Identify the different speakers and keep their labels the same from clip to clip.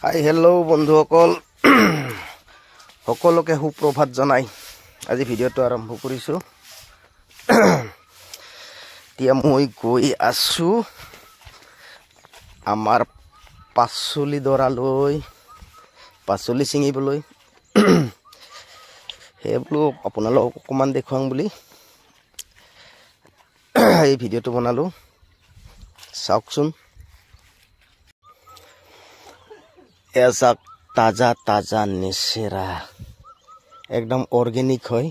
Speaker 1: Hi hello' বন্ধুসকল সকলোকে সুপ্ৰভাত জনাই আজি ভিডিঅ'টো আৰম্ভ কৰিছোঁ। এতিয়া মই গৈ আছোঁ আমাৰ পাচলি দৰালৈ পাচলি ছিঙিবলৈ। সেই বোলো আপোনালোকক অকণমান দেখুৱাম বুলি এই ভিডিঅ'টো বনালোঁ, চাওকচোন। এজাক তাজা তাজা নেচেৰা একদম অৰ্গেনিক হয়।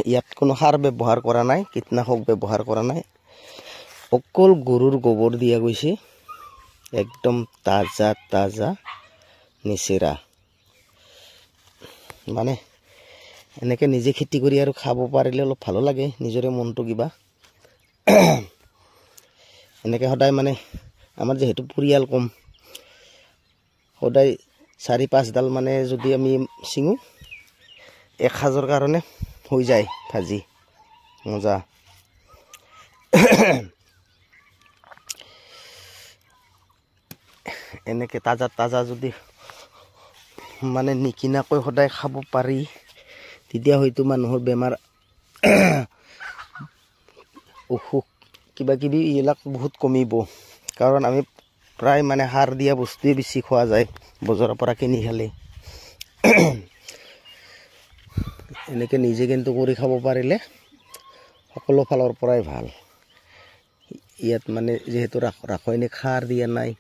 Speaker 1: ইয়াত কোনো সাৰ ব্যৱহাৰ কৰা নাই, কীটনাশক ব্যৱহাৰ কৰা নাই, অকল গৰুৰ গোবৰ দিয়া গৈছে। একদম তাজা তাজা নেচেৰা, মানে এনেকে নিজে খেতি কৰি আৰু খাব পাৰিলে অলপ ভালো লাগে, নিজৰে মনটো কিবা। এনেকে সদায় মানে আমাৰ যিহেতু পৰিয়াল কম, সদায় 4-5 মানে যদি আমি ছিঙো, এক সাজৰ কাৰণে হৈ যায় ভাজি মজা। এনেকে তাজা তাজা যদি মানে নিকিনাকৈ সদায় খাব পাৰি, তেতিয়া হয়তো মানুহৰ বেমাৰ অসুখ কিবা কিবি এইবিলাক বহুত কমিব। কাৰণ আমি প্ৰায় মানে সাৰ দিয়া বস্তুৱে বেছি খোৱা যায় বজাৰৰ পৰা কিনি খালে। এনেকে নিজে কিন্তু কৰি খাব পাৰিলে সকলো ফালৰ পৰাই ভাল। ইয়াত মানে যিহেতু ৰাসায়নিক সাৰ দিয়া নাই,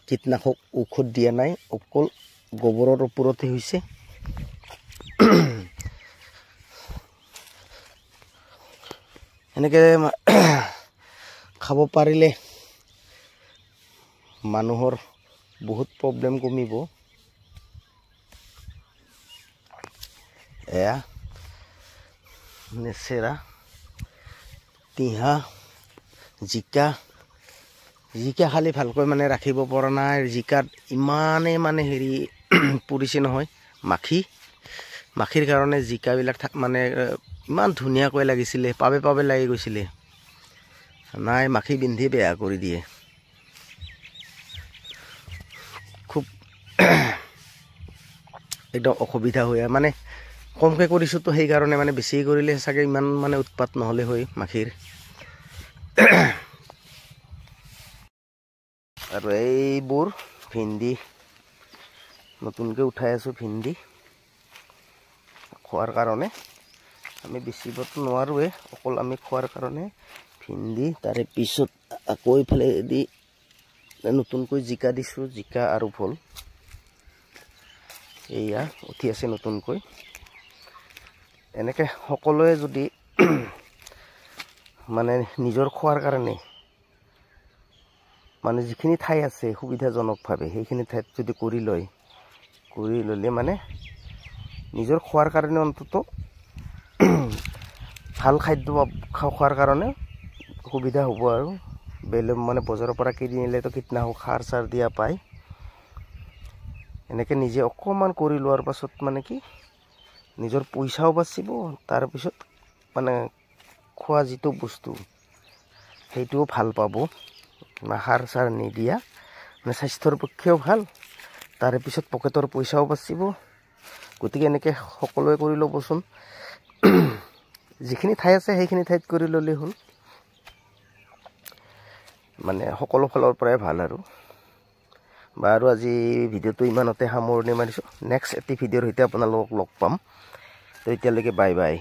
Speaker 1: কীটনাশক ঔষধ দিয়া নাই, অকল গোবৰৰ ওপৰতে হৈছে। এনেকে খাব পাৰিলে মানুহৰ বহুত প্ৰব্লেম কমিব। এয়া নেচেৰা, তিহা, জিকা খালি ভালকৈ মানে ৰাখিব পৰা নাই। জিকাত ইমানে মানে হেৰি পৰিছে নহয়, মাখিৰ কাৰণে জিকাবিলাক মানে ইমান ধুনীয়াকৈ লাগিছিলে, পাবে লাগি গৈছিলে, নাই মাখি বিন্ধি বেয়া কৰি দিয়ে। খুব একদম অসুবিধা হৈ মানে কমকৈ কৰিছোঁ তো, সেইকাৰণে মানে বেছি কৰিলে চাগে ইমান মানে উৎপাত নহ'লে হয় মাখিৰ। আৰু এইবোৰ ভিন্দি নতুনকৈ উঠাই আছোঁ, ভিন্দি খোৱাৰ কাৰণে। আমি বেচিবতো নোৱাৰোঁৱে, অকল আমি খোৱাৰ কাৰণে ভিন্দি। তাৰে পিছত আকৌ এইফালে দি নতুনকৈ জিকা দিছোঁ, জিকা আৰু ভোল এয়া উঠি আছে নতুনকৈ। এনেকে সকলোৱে যদি মানে নিজৰ খোৱাৰ কাৰণে মানে যিখিনি ঠাই আছে সুবিধাজনকভাৱে, সেইখিনি ঠাইত যদি কৰি ল'লে মানে নিজৰ খোৱাৰ কাৰণে অন্তত ভাল খাদ্য খোৱাৰ কাৰণে সুবিধা হ'ব। আৰু বেলেগ মানে বজাৰৰ পৰা কিনি নিলেতো কীটনাশক সাৰ চাৰ দিয়া পায়। এনেকে নিজে অকণমান কৰি লোৱাৰ পাছত মানে কি নিজৰ পইচাও বাচিব, তাৰপিছত মানে খোৱা যিটো বস্তু সেইটোও ভাল পাব, সাৰ চাৰ নিদিয়া, মানে স্বাস্থ্যৰ পক্ষেও ভাল, তাৰে পিছত পকেটৰ পইচাও বাচিব। গতিকে এনেকৈ সকলোৱে কৰি ল'বচোন। যিখিনি ঠাই আছে সেইখিনি ঠাইত কৰি ল'লেই হ'ল, মানে সকলো ফালৰ পৰাই ভাল। আৰু বাৰু আজি ভিডিঅ'টো ইমানতে সামৰণি মাৰিছোঁ। নেক্সট এটি ভিডিঅ'ৰ সৈতে আপোনালোকক লগ পাম। তো এতিয়ালৈকে বাই বাই।